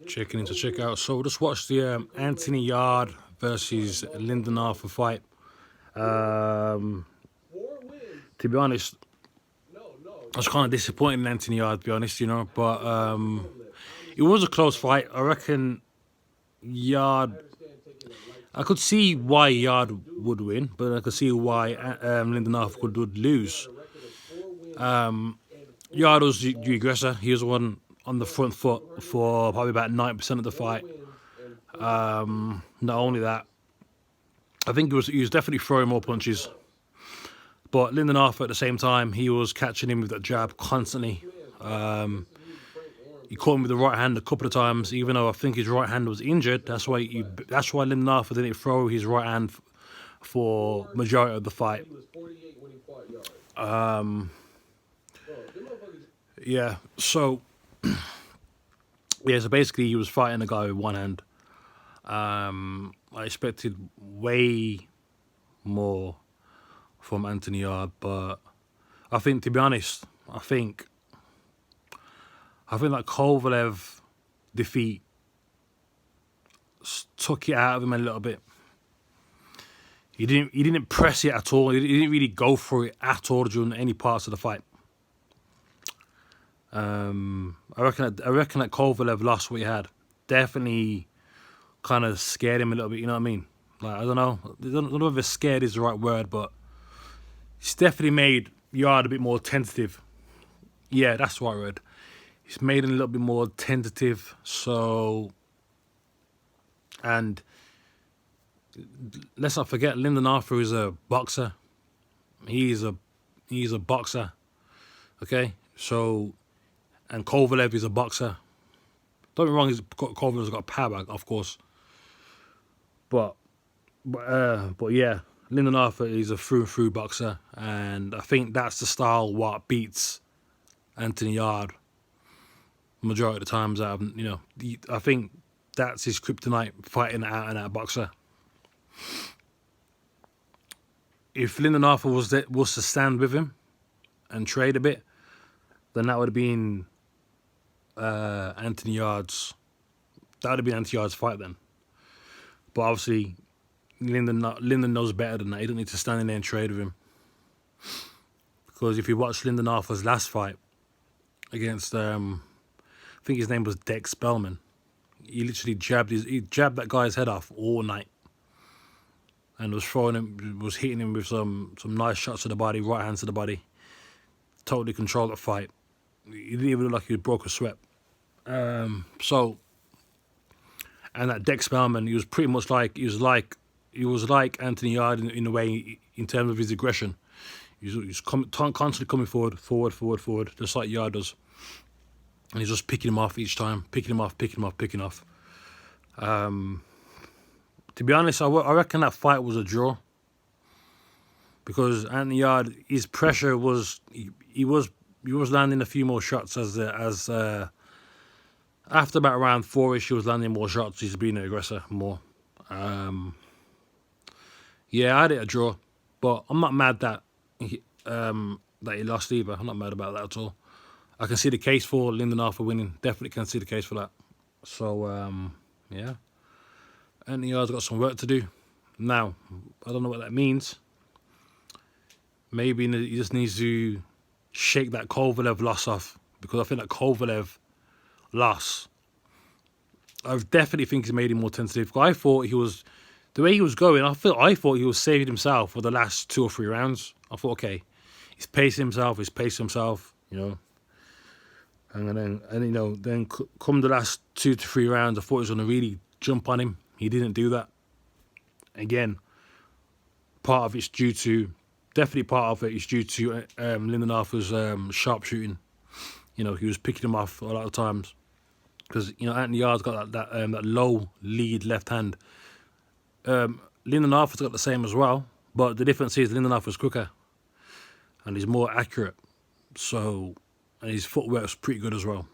checking in to check out. So just watched the Anthony Yarde versus Lyndon Arthur fight. Um, to be honest, I was kind of disappointed in Anthony Yarde, to be honest, but it was a close fight. I reckon Yarde. I could see why Yarde would win, but I could see why Lyndon Arthur would lose. Yarde was the aggressor. He was the one on the front foot for probably about 90% of the fight. Not only that, I think he was definitely throwing more punches. But Lyndon Arthur at the same time, he was catching him with that jab constantly. He caught him with the right hand a couple of times, even though I think his right hand was injured. That's why Lyndon Arthur didn't throw his right hand for majority of the fight. Yeah, so so basically he was fighting a guy with one hand. I expected way more from Anthony Yarde, but I think, to be honest, I think that Kovalev defeat took it out of him a little bit. He didn't press it at all. He didn't really go for it at all during any parts of the fight. I reckon that Kovalev lost what he had. Definitely kind of scared him a little bit, you know what I mean? Like, I don't know if scared is the right word, but it's definitely made Yarde a bit more tentative. Yeah, that's the right word. It's made him a little bit more tentative. So, and let's not forget, Lyndon Arthur is a boxer. He's a boxer. Okay, so, and Kovalev is a boxer. Don't get me wrong, Kovalev's got power, of course. But yeah, Lyndon Arthur is a through boxer, and I think that's the style what beats Anthony Yarde majority of the times. I think that's his kryptonite, fighting an out-and-out boxer. If Lyndon Arthur was to stand with him and trade a bit, then that would have been Anthony Yarde's fight then. But obviously, Lyndon knows better than that. He don't need to stand in there and trade with him. Because if you watch Lyndon Arthur's last fight against, I think his name was Dex Spellman, he literally jabbed that guy's head off all night, and was hitting him with some nice shots to the body, right hands to the body. Totally controlled the fight. He didn't even look like he broke a sweat. And that Dex Spellman, he was pretty much like Anthony Yarde in a way, in terms of his aggression. He's constantly coming forward, just like Yarde does. And he's just picking him off each time, picking him off. To be honest, I reckon that fight was a draw. Because Anthony Yarde, his pressure was, he was landing a few more shots as after about round 4-ish, he was landing more shots. He's being an aggressor more. Yeah, I had it a draw, but I'm not mad that he lost either. I'm not mad about that at all. I can see the case for Lyndon Arthur winning. Definitely can see the case for that. So, yeah. Anthony Yarde's got some work to do. Now, I don't know what that means. Maybe he just needs to shake that Kovalev loss off, because I think that Kovalev loss, I definitely think he's made him more tentative. I thought the way he was going, I thought he was saving himself for the last 2 or 3 rounds. I thought, okay, he's pacing himself, and then come the last 2 to 3 rounds, I thought he was going to really jump on him. He didn't do that. Again, part of it's due to Lyndon Arthur's sharpshooting. He was picking him off a lot of times. Because, Anthony Yarde's got that low lead left hand. Lyndon Arthur's got the same as well. But the difference is Lyndon Arthur's quicker. And he's more accurate. So, and his footwork's pretty good as well.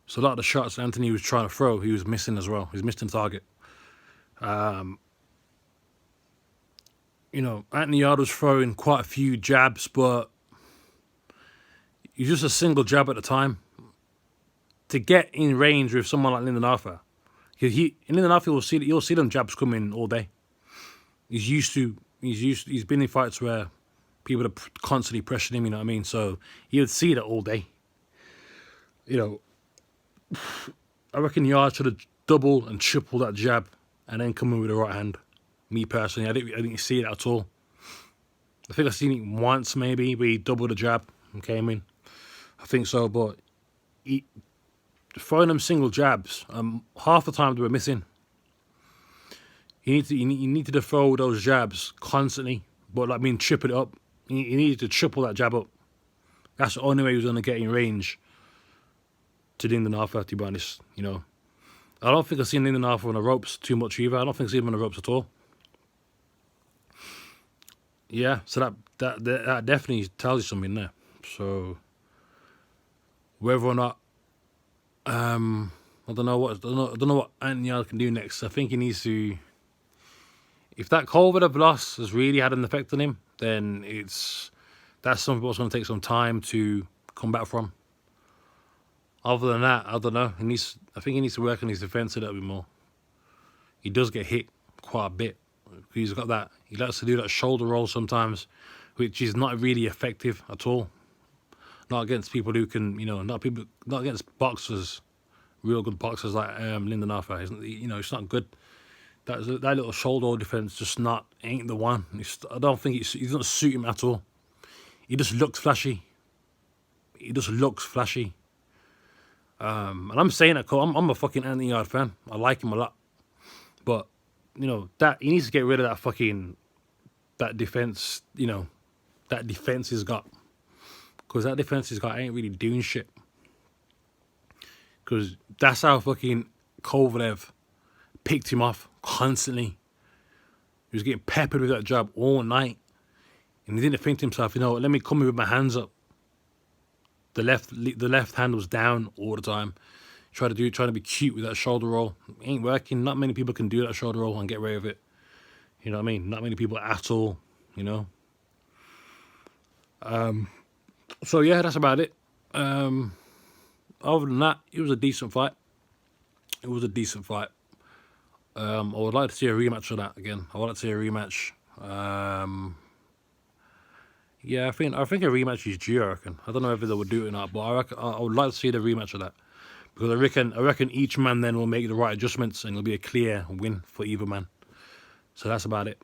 So a lot of the shots Anthony was trying to throw, he was missing as well. He was missing the target. Anthony Yarde was throwing quite a few jabs, but he's just a single jab at a time. to get in range with someone like Lyndon Arthur. Because Lyndon Arthur you'll see them jabs coming all day. He's been in fights where people are constantly pressuring him, you know what I mean? So he would see that all day. You know, I reckon Yarde should have doubled and tripled that jab and then come in with the right hand. Me personally, I didn't see it at all. I think I've seen it once maybe, where he doubled the jab and came in. I think so, but throwing them single jabs, half the time they were missing. You need to throw those jabs constantly, but like triple it up. You needed to triple that jab up. That's the only way he was going to get in range to Lyndon Arthur, to be honest. You know, I don't think I've seen Lyndon Arthur on the ropes too much either. I don't think I've seen him on the ropes at all. Yeah, so that definitely tells you something there. So whether or not, I don't know what Anthony Yarde can do next. I think he needs to. If that Kovalev loss has really had an effect on him, then that's something that's going to take some time to come back from. Other than that, I don't know. I think he needs to work on his defense a little bit more. He does get hit quite a bit. He's got that. He likes to do that shoulder roll sometimes, which is not really effective at all. Not against people who can, not against boxers, real good boxers like Lyndon Arthur. It's not good. That little shoulder roll defense ain't the one. I don't think it doesn't suit him at all. He just looks flashy. And I'm saying that I'm a fucking Anthony Yarde fan. I like him a lot, but that he needs to get rid of that defense. That defense he's got, because that defense he's got ain't really doing shit. Because that's how fucking Kovalev picked him off constantly. He was getting peppered with that jab all night, and he didn't think to himself, let me come in with my hands up. The left hand was down all the time. Trying to be cute with that shoulder roll. It ain't working. Not many people can do that shoulder roll and get away with it. You know what I mean? Not many people at all, So yeah, that's about it. Other than that, it was a decent fight. I would like to see a rematch of that again. I would like to see a rematch. Yeah, I think a rematch is due, I reckon. I don't know whether they would do it or not, but I would like to see the rematch of that. Because I reckon each man then will make the right adjustments and it'll be a clear win for either man. So that's about it.